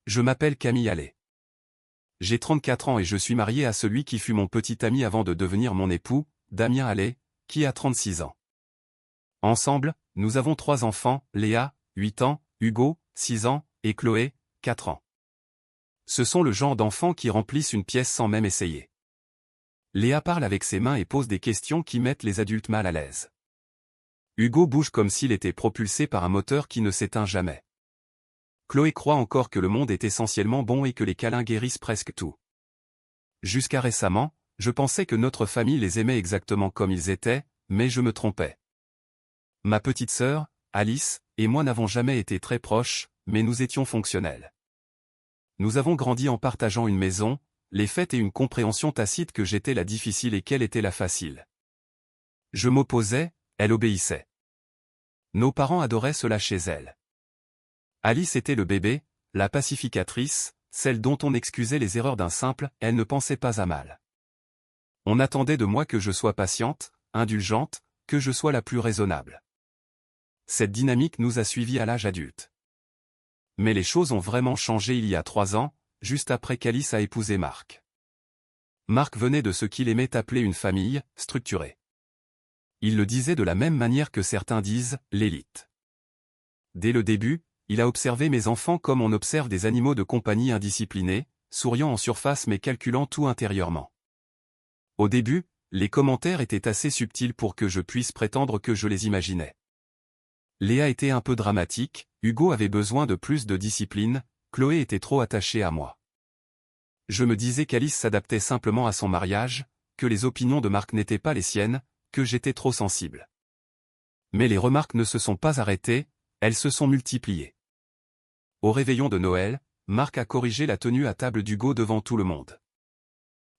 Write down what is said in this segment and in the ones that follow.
Je m'appelle Camille Allais. J'ai 34 ans et je suis marié à celui qui fut mon petit ami avant de devenir mon époux, Damien Allais, qui a 36 ans. Ensemble, nous avons 3 enfants, Léa, 8 ans, Hugo, 6 ans, et Chloé, 4 ans. Ce sont le genre d'enfants qui remplissent une pièce sans même essayer. Léa parle avec ses mains et pose des questions qui mettent les adultes mal à l'aise. Hugo bouge comme s'il était propulsé par un moteur qui ne s'éteint jamais. Chloé croit encore que le monde est essentiellement bon et que les câlins guérissent presque tout. Jusqu'à récemment, je pensais que notre famille les aimait exactement comme ils étaient, mais je me trompais. Ma petite sœur, Alice, et moi n'avons jamais été très proches, mais nous étions fonctionnels. Nous avons grandi en partageant une maison, les fêtes et une compréhension tacite que j'étais la difficile et qu'elle était la facile. Je m'opposais, elle obéissait. Nos parents adoraient cela chez elle. Alice était le bébé, la pacificatrice, celle dont on excusait les erreurs d'un simple « elle ne pensait pas à mal ». On attendait de moi que je sois patiente, indulgente, que je sois la plus raisonnable. Cette dynamique nous a suivis à l'âge adulte. Mais les choses ont vraiment changé il y a 3 ans, juste après qu'Alice a épousé Marc. Marc venait de ce qu'il aimait appeler une famille structurée. Il le disait de la même manière que certains disent « l'élite ». Dès le début, il a observé mes enfants comme on observe des animaux de compagnie indisciplinés, souriant en surface mais calculant tout intérieurement. Au début, les commentaires étaient assez subtils pour que je puisse prétendre que je les imaginais. Léa était un peu dramatique, Hugo avait besoin de plus de discipline, Chloé était trop attachée à moi. Je me disais qu'Alice s'adaptait simplement à son mariage, que les opinions de Marc n'étaient pas les siennes, que j'étais trop sensible. Mais les remarques ne se sont pas arrêtées, elles se sont multipliées. Au réveillon de Noël, Marc a corrigé la tenue à table d'Hugo devant tout le monde.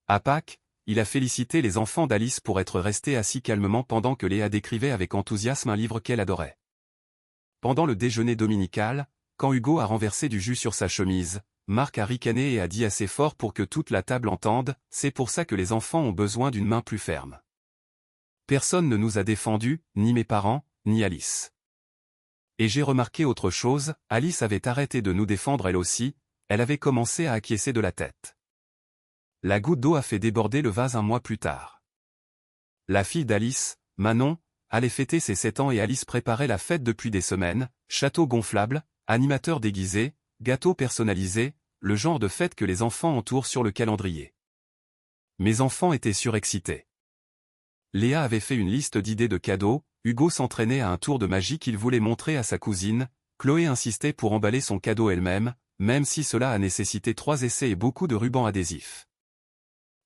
À Pâques, il a félicité les enfants d'Alice pour être restés assis calmement pendant que Léa décrivait avec enthousiasme un livre qu'elle adorait. Pendant le déjeuner dominical, quand Hugo a renversé du jus sur sa chemise, Marc a ricané et a dit assez fort pour que toute la table entende, « C'est pour ça que les enfants ont besoin d'une main plus ferme. » Personne ne nous a défendus, ni mes parents, ni Alice. Et j'ai remarqué autre chose, Alice avait arrêté de nous défendre elle aussi, elle avait commencé à acquiescer de la tête. La goutte d'eau a fait déborder le vase un mois plus tard. La fille d'Alice, Manon, allait fêter ses 7 ans et Alice préparait la fête depuis des semaines, château gonflable, animateur déguisé, gâteau personnalisé, le genre de fête que les enfants entourent sur le calendrier. Mes enfants étaient surexcités. Léa avait fait une liste d'idées de cadeaux, Hugo s'entraînait à un tour de magie qu'il voulait montrer à sa cousine, Chloé insistait pour emballer son cadeau elle-même, même si cela a nécessité 3 essais et beaucoup de rubans adhésifs.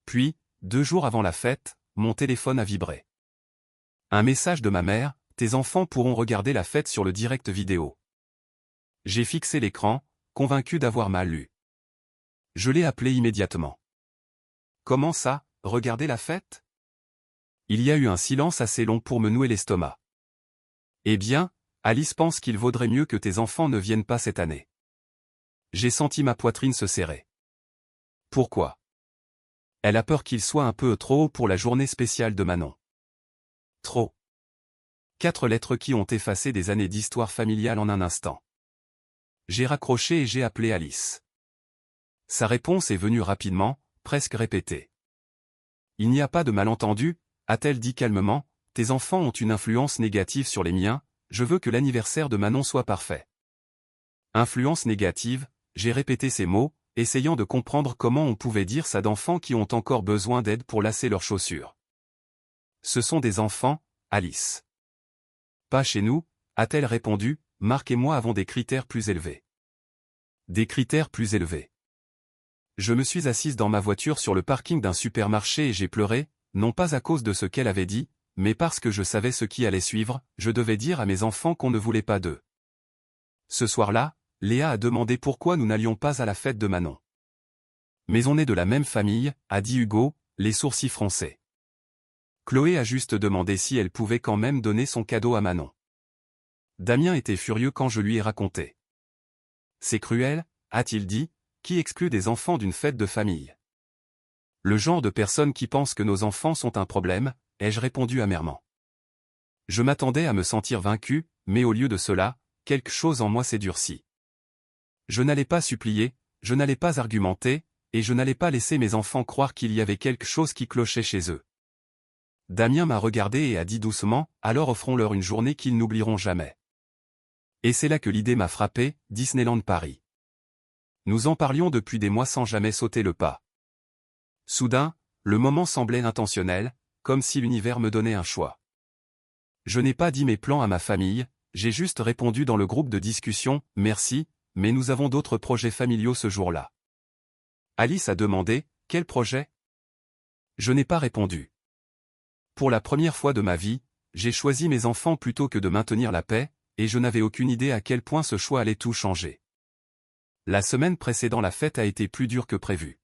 Puis, 2 jours avant la fête, mon téléphone a vibré. Un message de ma mère, « Tes enfants pourront regarder la fête sur le direct vidéo. » J'ai fixé l'écran, convaincu d'avoir mal lu. Je l'ai appelé immédiatement. « Comment ça, regarder la fête ?» Il y a eu un silence assez long pour me nouer l'estomac. « Eh bien, Alice pense qu'il vaudrait mieux que tes enfants ne viennent pas cette année. » J'ai senti ma poitrine se serrer. Pourquoi? Elle a peur qu'il soit un peu trop haut pour la journée spéciale de Manon. Trop. 4 lettres qui ont effacé des années d'histoire familiale en un instant. J'ai raccroché et j'ai appelé Alice. Sa réponse est venue rapidement, presque répétée. « Il n'y a pas de malentendu, » a-t-elle dit calmement, « tes enfants ont une influence négative sur les miens, je veux que l'anniversaire de Manon soit parfait. » Influence négative, j'ai répété ces mots, essayant de comprendre comment on pouvait dire ça d'enfants qui ont encore besoin d'aide pour lasser leurs chaussures. Ce sont des enfants, Alice. Pas chez nous, a-t-elle répondu, Marc et moi avons des critères plus élevés. Des critères plus élevés. Je me suis assise dans ma voiture sur le parking d'un supermarché et j'ai pleuré, non pas à cause de ce qu'elle avait dit, mais parce que je savais ce qui allait suivre, je devais dire à mes enfants qu'on ne voulait pas d'eux. Ce soir-là, Léa a demandé pourquoi nous n'allions pas à la fête de Manon. Mais on est de la même famille, a dit Hugo, les sourcils froncés. Chloé a juste demandé si elle pouvait quand même donner son cadeau à Manon. Damien était furieux quand je lui ai raconté. C'est cruel, a-t-il dit, qui exclut des enfants d'une fête de famille. Le genre de personne qui pense que nos enfants sont un problème, ai-je répondu amèrement. Je m'attendais à me sentir vaincu, mais au lieu de cela, quelque chose en moi s'est durci. Je n'allais pas supplier, je n'allais pas argumenter, et je n'allais pas laisser mes enfants croire qu'il y avait quelque chose qui clochait chez eux. Damien m'a regardé et a dit doucement, alors offrons-leur une journée qu'ils n'oublieront jamais. Et c'est là que l'idée m'a frappé, Disneyland Paris. Nous en parlions depuis des mois sans jamais sauter le pas. Soudain, le moment semblait intentionnel, comme si l'univers me donnait un choix. Je n'ai pas dit mes plans à ma famille, j'ai juste répondu dans le groupe de discussion, merci, mais nous avons d'autres projets familiaux ce jour-là. Alice a demandé, quel projet? Je n'ai pas répondu. Pour la première fois de ma vie, j'ai choisi mes enfants plutôt que de maintenir la paix, et je n'avais aucune idée à quel point ce choix allait tout changer. La semaine précédant la fête a été plus dure que prévu.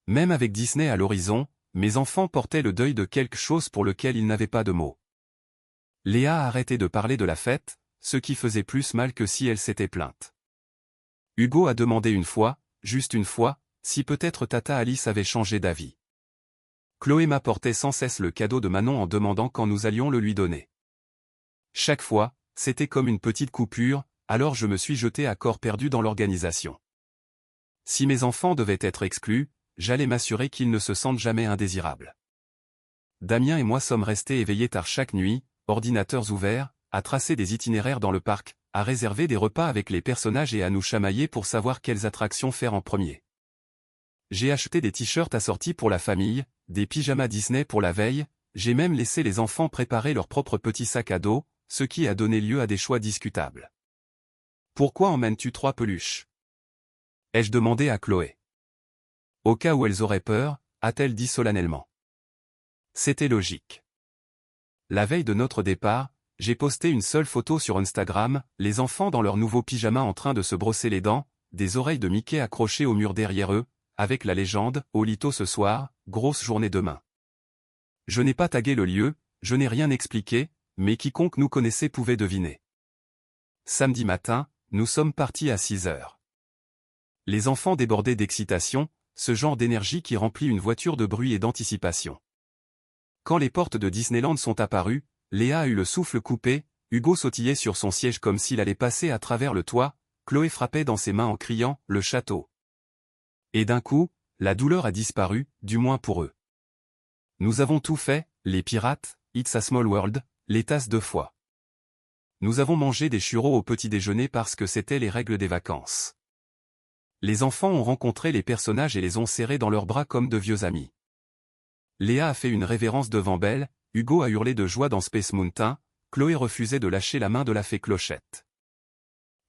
Même avec Disney à l'horizon, mes enfants portaient le deuil de quelque chose pour lequel ils n'avaient pas de mots. Léa a arrêté de parler de la fête, ce qui faisait plus mal que si elle s'était plainte. Hugo a demandé une fois, juste une fois, si peut-être Tata Alice avait changé d'avis. Chloé m'apportait sans cesse le cadeau de Manon en demandant quand nous allions le lui donner. Chaque fois, c'était comme une petite coupure, alors je me suis jeté à corps perdu dans l'organisation. Si mes enfants devaient être exclus, j'allais m'assurer qu'ils ne se sentent jamais indésirables. Damien et moi sommes restés éveillés tard chaque nuit, ordinateurs ouverts, à tracer des itinéraires dans le parc, à réserver des repas avec les personnages et à nous chamailler pour savoir quelles attractions faire en premier. J'ai acheté des t-shirts assortis pour la famille, des pyjamas Disney pour la veille, j'ai même laissé les enfants préparer leur propre petit sac à dos, ce qui a donné lieu à des choix discutables. Pourquoi emmènes-tu 3 peluches? Ai-je demandé à Chloé. Au cas où elles auraient peur, a-t-elle dit solennellement. C'était logique. La veille de notre départ, j'ai posté une seule photo sur Instagram, les enfants dans leur nouveau pyjama en train de se brosser les dents, des oreilles de Mickey accrochées au mur derrière eux, avec la légende « Au lito ce soir, grosse journée demain ». Je n'ai pas tagué le lieu, je n'ai rien expliqué, mais quiconque nous connaissait pouvait deviner. Samedi matin, nous sommes partis à 6 heures. Les enfants débordaient d'excitation, ce genre d'énergie qui remplit une voiture de bruit et d'anticipation. Quand les portes de Disneyland sont apparues, Léa a eu le souffle coupé, Hugo sautillait sur son siège comme s'il allait passer à travers le toit, Chloé frappait dans ses mains en criant « Le château ». Et d'un coup, la douleur a disparu, du moins pour eux. Nous avons tout fait, les pirates, It's a Small World, les tasses 2 fois. Nous avons mangé des churros au petit déjeuner parce que c'était les règles des vacances. Les enfants ont rencontré les personnages et les ont serrés dans leurs bras comme de vieux amis. Léa a fait une révérence devant Belle, Hugo a hurlé de joie dans Space Mountain, Chloé refusait de lâcher la main de la fée Clochette.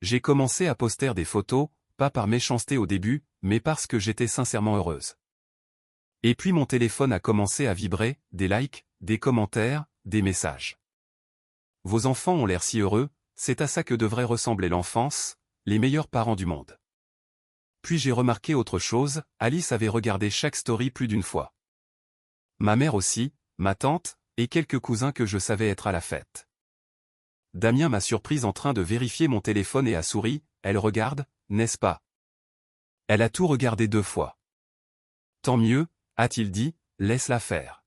J'ai commencé à poster des photos, pas par méchanceté au début, mais parce que j'étais sincèrement heureuse. Et puis mon téléphone a commencé à vibrer, des likes, des commentaires, des messages. Vos enfants ont l'air si heureux, c'est à ça que devrait ressembler l'enfance, les meilleurs parents du monde. Puis j'ai remarqué autre chose, Alice avait regardé chaque story plus d'une fois. Ma mère aussi, ma tante, et quelques cousins que je savais être à la fête. Damien m'a surprise en train de vérifier mon téléphone et a souri, elle regarde, n'est-ce pas? Elle a tout regardé 2 fois. Tant mieux, a-t-il dit, laisse-la faire.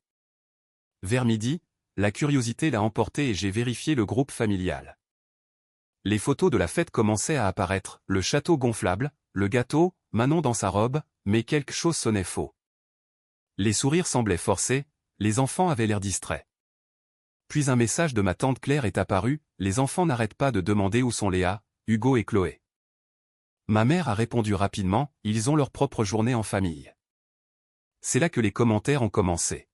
Vers midi, la curiosité l'a emporté et j'ai vérifié le groupe familial. Les photos de la fête commençaient à apparaître, le château gonflable, le gâteau, Manon dans sa robe, mais quelque chose sonnait faux. Les sourires semblaient forcés, les enfants avaient l'air distraits. Puis un message de ma tante Claire est apparu, les enfants n'arrêtent pas de demander où sont Léa, Hugo et Chloé. Ma mère a répondu rapidement, ils ont leur propre journée en famille. C'est là que les commentaires ont commencé.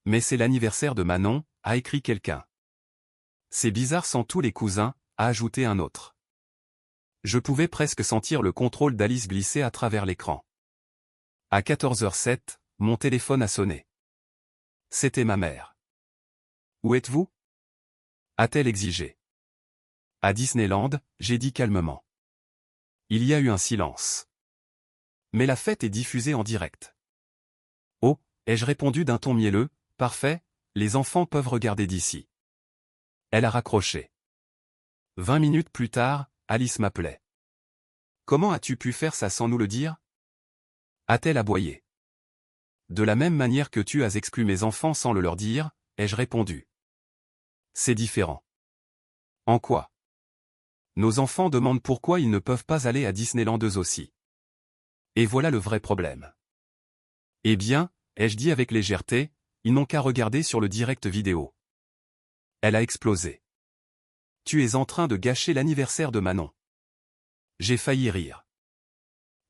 Mais c'est l'anniversaire de Manon, a écrit quelqu'un. C'est bizarre sans tous les cousins, a ajouté un autre. Je pouvais presque sentir le contrôle d'Alice glisser à travers l'écran. À 14h07, mon téléphone a sonné. C'était ma mère. Où êtes-vous? A-t-elle exigé. À Disneyland, j'ai dit calmement. Il y a eu un silence. Mais la fête est diffusée en direct. Oh, ai-je répondu d'un ton mielleux, parfait, les enfants peuvent regarder d'ici. Elle a raccroché. 20 minutes plus tard, Alice m'appelait. Comment as-tu pu faire ça sans nous le dire? A-t-elle aboyé. De la même manière que tu as exclu mes enfants sans le leur dire, ai-je répondu. C'est différent. En quoi? Nos enfants demandent pourquoi ils ne peuvent pas aller à Disneyland eux aussi. Et voilà le vrai problème. Eh bien, ai-je dit avec légèreté, ils n'ont qu'à regarder sur le direct vidéo. Elle a explosé. Tu es en train de gâcher l'anniversaire de Manon. J'ai failli rire.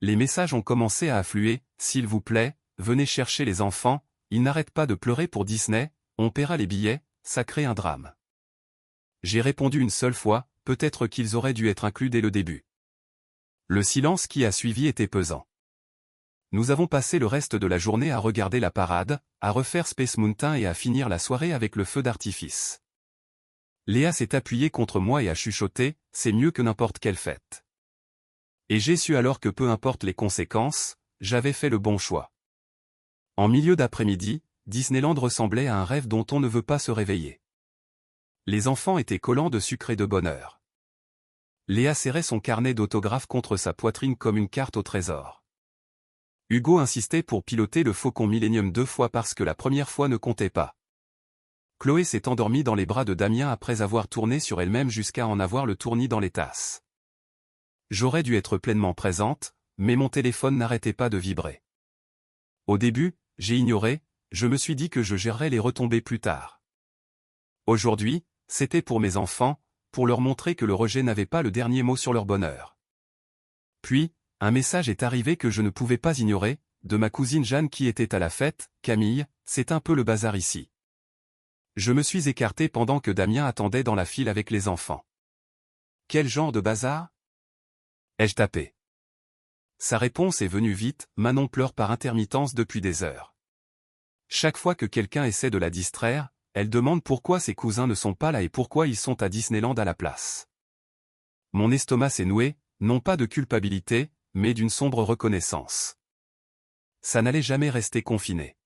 Les messages ont commencé à affluer, s'il vous plaît, venez chercher les enfants, ils n'arrêtent pas de pleurer pour Disney, on paiera les billets, ça crée un drame. J'ai répondu une seule fois, peut-être qu'ils auraient dû être inclus dès le début. Le silence qui a suivi était pesant. Nous avons passé le reste de la journée à regarder la parade, à refaire Space Mountain et à finir la soirée avec le feu d'artifice. Léa s'est appuyée contre moi et a chuchoté, c'est mieux que n'importe quelle fête. Et j'ai su alors que peu importe les conséquences, j'avais fait le bon choix. En milieu d'après-midi, Disneyland ressemblait à un rêve dont on ne veut pas se réveiller. Les enfants étaient collants de sucre et de bonheur. Léa serrait son carnet d'autographes contre sa poitrine comme une carte au trésor. Hugo insistait pour piloter le Faucon Millenium 2 fois parce que la première fois ne comptait pas. Chloé s'est endormie dans les bras de Damien après avoir tourné sur elle-même jusqu'à en avoir le tournis dans les tasses. J'aurais dû être pleinement présente, mais mon téléphone n'arrêtait pas de vibrer. Au début, j'ai ignoré, je me suis dit que je gérerais les retombées plus tard. Aujourd'hui, c'était pour mes enfants, pour leur montrer que le rejet n'avait pas le dernier mot sur leur bonheur. Puis, un message est arrivé que je ne pouvais pas ignorer, de ma cousine Jeanne qui était à la fête, Camille, c'est un peu le bazar ici. Je me suis écarté pendant que Damien attendait dans la file avec les enfants. Quel genre de bazar ? Ai-je tapé ? Sa réponse est venue vite, Manon pleure par intermittence depuis des heures. Chaque fois que quelqu'un essaie de la distraire, elle demande pourquoi ses cousins ne sont pas là et pourquoi ils sont à Disneyland à la place. Mon estomac s'est noué, non pas de culpabilité, mais d'une sombre reconnaissance. Ça n'allait jamais rester confiné.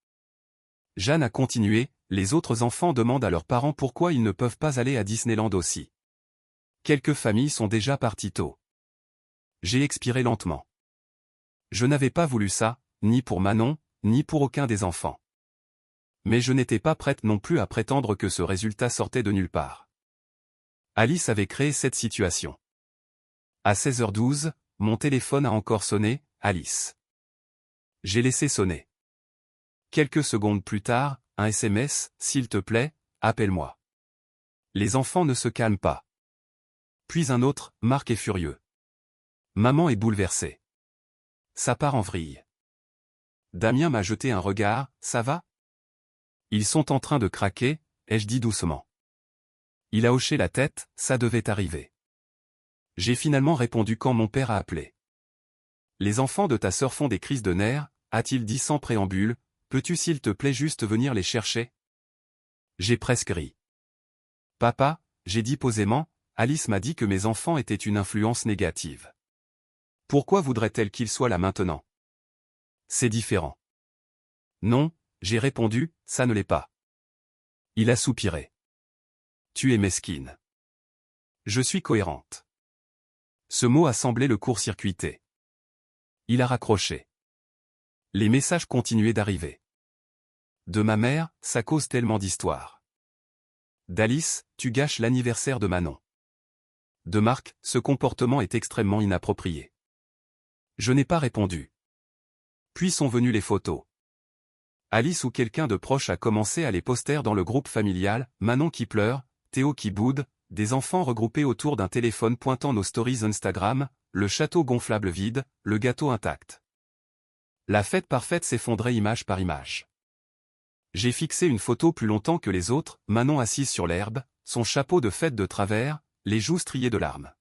Jeanne a continué, les autres enfants demandent à leurs parents pourquoi ils ne peuvent pas aller à Disneyland aussi. Quelques familles sont déjà parties tôt. J'ai expiré lentement. Je n'avais pas voulu ça, ni pour Manon, ni pour aucun des enfants. Mais je n'étais pas prête non plus à prétendre que ce résultat sortait de nulle part. Alice avait créé cette situation. À 16h12, mon téléphone a encore sonné, Alice. J'ai laissé sonner. Quelques secondes plus tard, un SMS, s'il te plaît, appelle-moi. Les enfants ne se calment pas. Puis un autre, Marc est furieux. Maman est bouleversée. Ça part en vrille. Damien m'a jeté un regard, ça va ? Ils sont en train de craquer, ai-je dit doucement. Il a hoché la tête, ça devait arriver. J'ai finalement répondu quand mon père a appelé. Les enfants de ta sœur font des crises de nerfs, a-t-il dit sans préambule, peux-tu s'il te plaît juste venir les chercher ? J'ai presque ri. Papa, j'ai dit posément, Alice m'a dit que mes enfants étaient une influence négative. Pourquoi voudrait-elle qu'ils soient là maintenant ? C'est différent. Non, j'ai répondu, ça ne l'est pas. Il a soupiré. Tu es mesquine. Je suis cohérente. Ce mot a semblé le court-circuiter. Il a raccroché. Les messages continuaient d'arriver. De ma mère, ça cause tellement d'histoires. D'Alice, tu gâches l'anniversaire de Manon. De Marc, ce comportement est extrêmement inapproprié. Je n'ai pas répondu. Puis sont venues les photos. Alice ou quelqu'un de proche a commencé à les poster dans le groupe familial, Manon qui pleure, Théo qui boude, des enfants regroupés autour d'un téléphone pointant nos stories Instagram, le château gonflable vide, le gâteau intact. La fête parfaite s'effondrait image par image. J'ai fixé une photo plus longtemps que les autres, Manon assise sur l'herbe, son chapeau de fête de travers, les joues striées de larmes.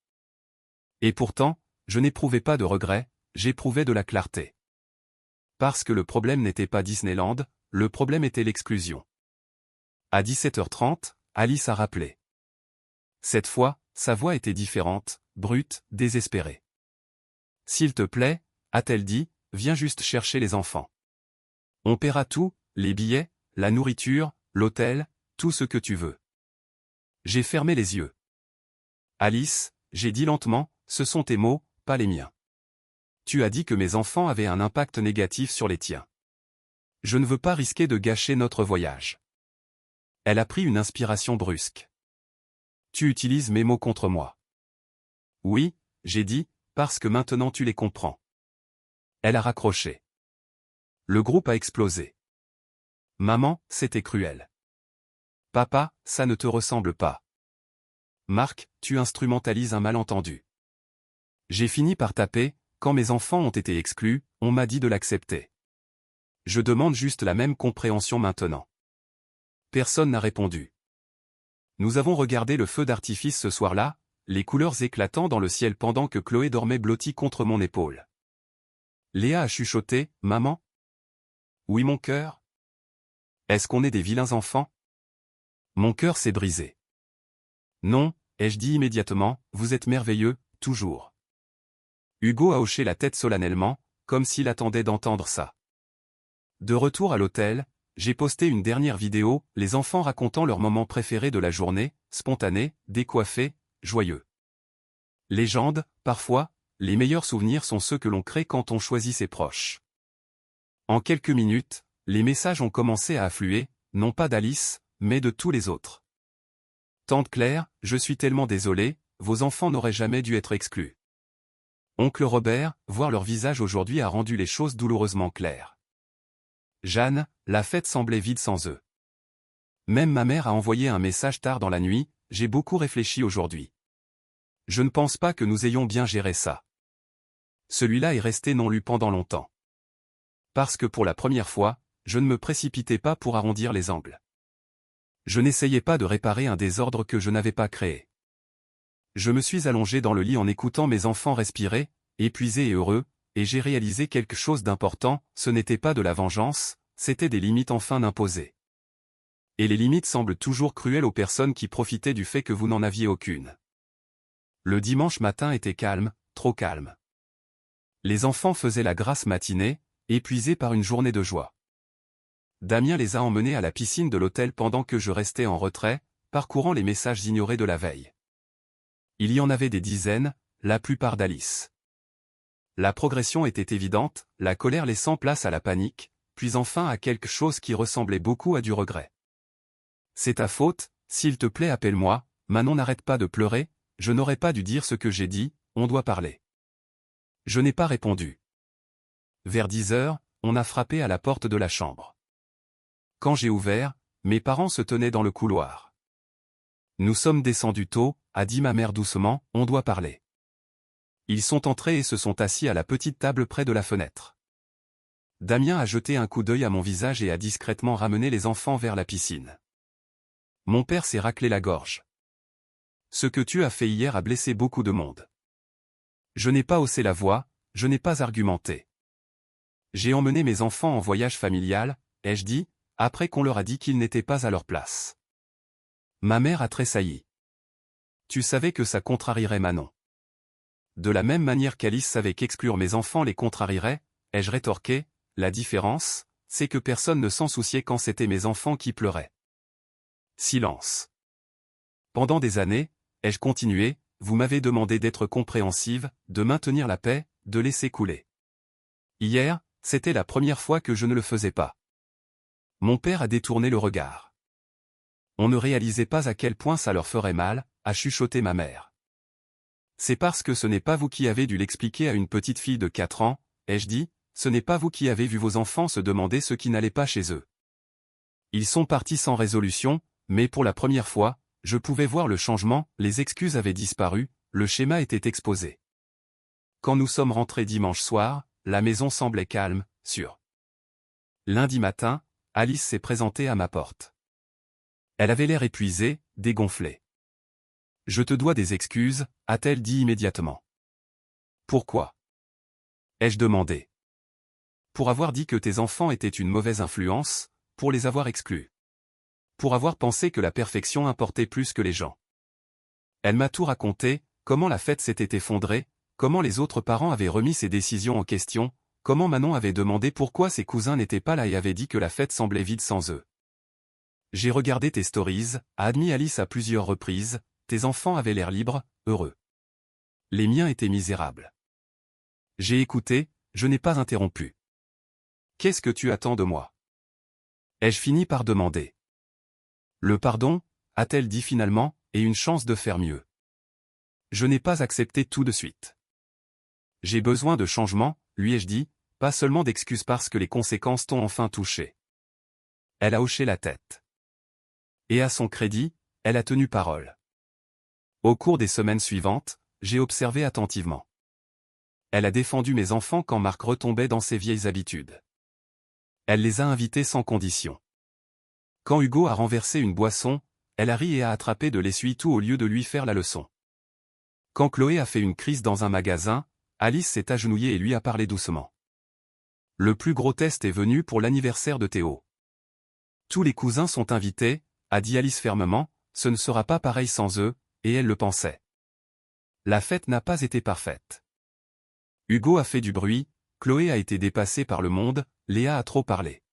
Et pourtant, je n'éprouvais pas de regret, j'éprouvais de la clarté. Parce que le problème n'était pas Disneyland, le problème était l'exclusion. À 17h30, Alice a rappelé. Cette fois, sa voix était différente, brute, désespérée. S'il te plaît, a-t-elle dit, viens juste chercher les enfants. On paiera tout, les billets, la nourriture, l'hôtel, tout ce que tu veux. J'ai fermé les yeux. Alice, j'ai dit lentement, ce sont tes mots, pas les miens. Tu as dit que mes enfants avaient un impact négatif sur les tiens. Je ne veux pas risquer de gâcher notre voyage. Elle a pris une inspiration brusque. Tu utilises mes mots contre moi. Oui, j'ai dit, parce que maintenant tu les comprends. Elle a raccroché. Le groupe a explosé. Maman, c'était cruel. Papa, ça ne te ressemble pas. Marc, tu instrumentalises un malentendu. J'ai fini par taper, quand mes enfants ont été exclus, on m'a dit de l'accepter. Je demande juste la même compréhension maintenant. Personne n'a répondu. Nous avons regardé le feu d'artifice ce soir-là, les couleurs éclatant dans le ciel pendant que Chloé dormait blottie contre mon épaule. Léa a chuchoté, « Maman ?» Oui mon cœur. Est-ce qu'on est des vilains enfants? Mon cœur s'est brisé. Non, ai-je dit immédiatement, vous êtes merveilleux, toujours. Hugo a hoché la tête solennellement, comme s'il attendait d'entendre ça. De retour à l'hôtel, j'ai posté une dernière vidéo, les enfants racontant leur moment préféré de la journée, spontané, décoiffé, joyeux. Légende, parfois, les meilleurs souvenirs sont ceux que l'on crée quand on choisit ses proches. En quelques minutes, les messages ont commencé à affluer, non pas d'Alice, mais de tous les autres. Tante Claire, je suis tellement désolé, vos enfants n'auraient jamais dû être exclus. Oncle Robert, voir leur visage aujourd'hui a rendu les choses douloureusement claires. Jeanne, la fête semblait vide sans eux. Même ma mère a envoyé un message tard dans la nuit, j'ai beaucoup réfléchi aujourd'hui. Je ne pense pas que nous ayons bien géré ça. Celui-là est resté non lu pendant longtemps. Parce que pour la première fois, je ne me précipitais pas pour arrondir les angles. Je n'essayais pas de réparer un désordre que je n'avais pas créé. Je me suis allongé dans le lit en écoutant mes enfants respirer, épuisés et heureux, et j'ai réalisé quelque chose d'important, ce n'était pas de la vengeance, c'était des limites enfin imposées. Et les limites semblent toujours cruelles aux personnes qui profitaient du fait que vous n'en aviez aucune. Le dimanche matin était calme, trop calme. Les enfants faisaient la grasse matinée, épuisés par une journée de joie. Damien les a emmenés à la piscine de l'hôtel pendant que je restais en retrait, parcourant les messages ignorés de la veille. Il y en avait des dizaines, la plupart d'Alice. La progression était évidente, la colère laissant place à la panique, puis enfin à quelque chose qui ressemblait beaucoup à du regret. C'est ta faute, s'il te plaît appelle-moi, Manon n'arrête pas de pleurer, je n'aurais pas dû dire ce que j'ai dit, on doit parler. Je n'ai pas répondu. Vers 10 heures, on a frappé à la porte de la chambre. Quand j'ai ouvert, mes parents se tenaient dans le couloir. Nous sommes descendus tôt, a dit ma mère doucement, on doit parler. Ils sont entrés et se sont assis à la petite table près de la fenêtre. Damien a jeté un coup d'œil à mon visage et a discrètement ramené les enfants vers la piscine. Mon père s'est raclé la gorge. Ce que tu as fait hier a blessé beaucoup de monde. Je n'ai pas haussé la voix, je n'ai pas argumenté. J'ai emmené mes enfants en voyage familial, ai-je dit, après qu'on leur a dit qu'ils n'étaient pas à leur place. Ma mère a tressailli. Tu savais que ça contrarierait Manon. De la même manière qu'Alice savait qu'exclure mes enfants les contrarierait, ai-je rétorqué, la différence, c'est que personne ne s'en souciait quand c'était mes enfants qui pleuraient. Silence. Pendant des années, ai-je continué, vous m'avez demandé d'être compréhensive, de maintenir la paix, de laisser couler. Hier, c'était la première fois que je ne le faisais pas. Mon père a détourné le regard. On ne réalisait pas à quel point ça leur ferait mal, a chuchoté ma mère. C'est parce que ce n'est pas vous qui avez dû l'expliquer à une petite fille de 4 ans, ai-je dit, ce n'est pas vous qui avez vu vos enfants se demander ce qui n'allait pas chez eux. Ils sont partis sans résolution, mais pour la première fois, je pouvais voir le changement, les excuses avaient disparu, le schéma était exposé. Quand nous sommes rentrés dimanche soir, la maison semblait calme, sûre. Lundi matin, Alice s'est présentée à ma porte. Elle avait l'air épuisée, dégonflée. « Je te dois des excuses », a-t-elle dit immédiatement. « Pourquoi » ai-je demandé. « Pour avoir dit que tes enfants étaient une mauvaise influence, pour les avoir exclus. Pour avoir pensé que la perfection importait plus que les gens. » Elle m'a tout raconté, comment la fête s'était effondrée, comment les autres parents avaient remis ses décisions en question, comment Manon avait demandé pourquoi ses cousins n'étaient pas là et avait dit que la fête semblait vide sans eux. J'ai regardé tes stories, a admis Alice à plusieurs reprises, tes enfants avaient l'air libres, heureux. Les miens étaient misérables. J'ai écouté, je n'ai pas interrompu. Qu'est-ce que tu attends de moi? Ai-je fini par demander. Le pardon, a-t-elle dit finalement, et une chance de faire mieux. Je n'ai pas accepté tout de suite. J'ai besoin de changement, lui ai-je dit, pas seulement d'excuses parce que les conséquences t'ont enfin touché. Elle a hoché la tête. Et à son crédit, elle a tenu parole. Au cours des semaines suivantes, j'ai observé attentivement. Elle a défendu mes enfants quand Marc retombait dans ses vieilles habitudes. Elle les a invités sans condition. Quand Hugo a renversé une boisson, elle a ri et a attrapé de l'essuie-tout au lieu de lui faire la leçon. Quand Chloé a fait une crise dans un magasin, Alice s'est agenouillée et lui a parlé doucement. Le plus gros test est venu pour l'anniversaire de Théo. Tous les cousins sont invités, a dit Alice fermement, ce ne sera pas pareil sans eux, et elle le pensait. La fête n'a pas été parfaite. Hugo a fait du bruit, Chloé a été dépassée par le monde, Léa a trop parlé.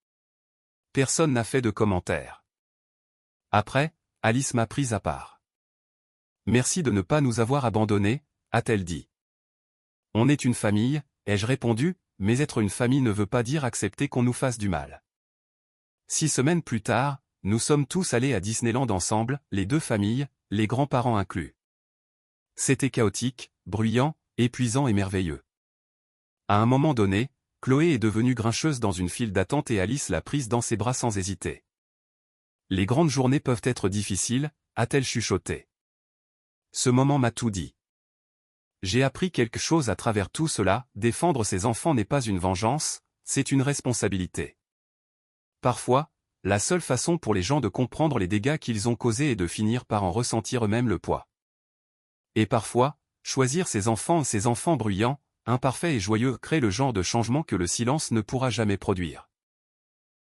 Personne n'a fait de commentaires. Après, Alice m'a prise à part. Merci de ne pas nous avoir abandonnés, a-t-elle dit. On est une famille, ai-je répondu, mais être une famille ne veut pas dire accepter qu'on nous fasse du mal. 6 semaines plus tard, nous sommes tous allés à Disneyland ensemble, les deux familles, les grands-parents inclus. C'était chaotique, bruyant, épuisant et merveilleux. À un moment donné, Chloé est devenue grincheuse dans une file d'attente et Alice l'a prise dans ses bras sans hésiter. Les grandes journées peuvent être difficiles, a-t-elle chuchoté. Ce moment m'a tout dit. J'ai appris quelque chose à travers tout cela, défendre ses enfants n'est pas une vengeance, c'est une responsabilité. Parfois, la seule façon pour les gens de comprendre les dégâts qu'ils ont causés est de finir par en ressentir eux-mêmes le poids. Et parfois, choisir ses enfants bruyants, imparfaits et joyeux crée le genre de changement que le silence ne pourra jamais produire.